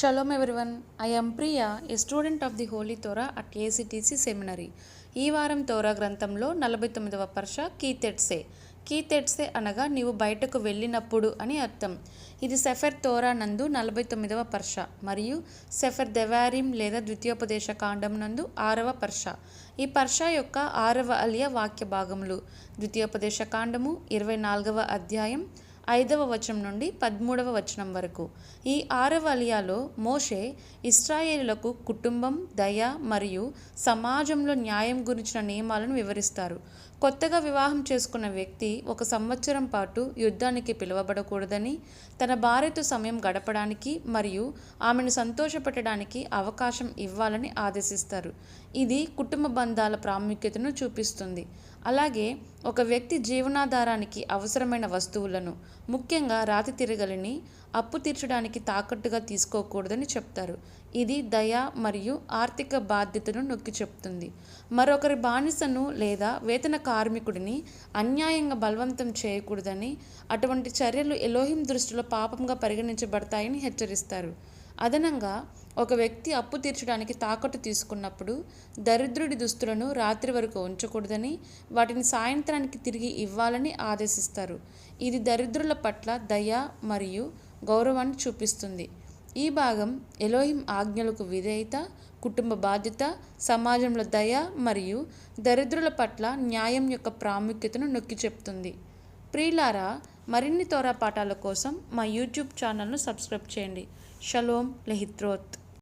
Shalom everyone, I am Priya, a student of the Holy Torah at ACTC Seminary. ఈ వారం తోరా గ్రంథంలో 49వ పర్ష కీతెట్సే అనగా నీవు బయటకు వెళ్ళినప్పుడు అని అర్థం. ఇది సెఫర్ తోరా నందు 49వ పర్ష మరియు సెఫర్ దెవారిం లేదా ద్వితీయోపదేశ కాండం నందు 6వ పర్ష. ఈ పర్ష యొక్క 6వ అలియా వాక్య భాగములు. ద్వితీయోపదేశ కాండము 24వ అధ్యాయం 5వ వచనం నుండి 13వ వచనం వరకు. ఈ 6వ అలియాలో మోషే ఇశ్రాయేలులకు కుటుంబం, దయ మరియు సమాజంలో న్యాయం గురించిన నియమాలను వివరిస్తారు. కొత్తగా వివాహం చేసుకున్న వ్యక్తి 1 సంవత్సరం పాటు యుద్ధానికి పిలువబడకూడదని, తన భార్యతో సమయం గడపడానికి మరియు ఆమెను సంతోషపెట్టడానికి అవకాశం ఇవ్వాలని ఆదేశిస్తారు. ఇది కుటుంబ బంధాల ప్రాముఖ్యతను చూపిస్తుంది. అలాగే ఒక వ్యక్తి జీవనాధారానికి అవసరమైన వస్తువులను, ముఖ్యంగా రాతి తిరగలిని అప్పు తీర్చడానికి తాకట్టుగా తీసుకోకూడదని చెప్తారు. ఇది దయ మరియు ఆర్థిక బాధ్యతను నొక్కి చెప్తుంది. మరొకరి బానిసను లేదా వేతన కార్మికుడిని అన్యాయంగా బలవంతం చేయకూడదని, అటువంటి చర్యలు ఎలోహిం దృష్టిలో పాపంగా పరిగణించబడతాయని హెచ్చరిస్తారు. అదనంగా ఒక వ్యక్తి అప్పు తీర్చడానికి తాకట్టు తీసుకున్నప్పుడు దరిద్రుడి దుస్తులను రాత్రి వరకు ఉంచకూడదని, వాటిని సాయంత్రానికి తిరిగి ఇవ్వాలని ఆదేశిస్తారు. ఇది దరిద్రుల పట్ల దయ మరియు గౌరవాన్ని చూపిస్తుంది. ఈ భాగం ఎలోహిం ఆజ్ఞలకు విధేయత, కుటుంబ బాధ్యత, సమాజంలో దయ మరియు దరిద్రుల పట్ల న్యాయం యొక్క ప్రాముఖ్యతను నొక్కి చెప్తుంది. ప్రియులారా, మరిన్ని తోరా పాఠాల కోసం మా యూట్యూబ్ ఛానల్ను సబ్స్క్రైబ్ చేయండి. షలోమ్ లెహిత్రోత్.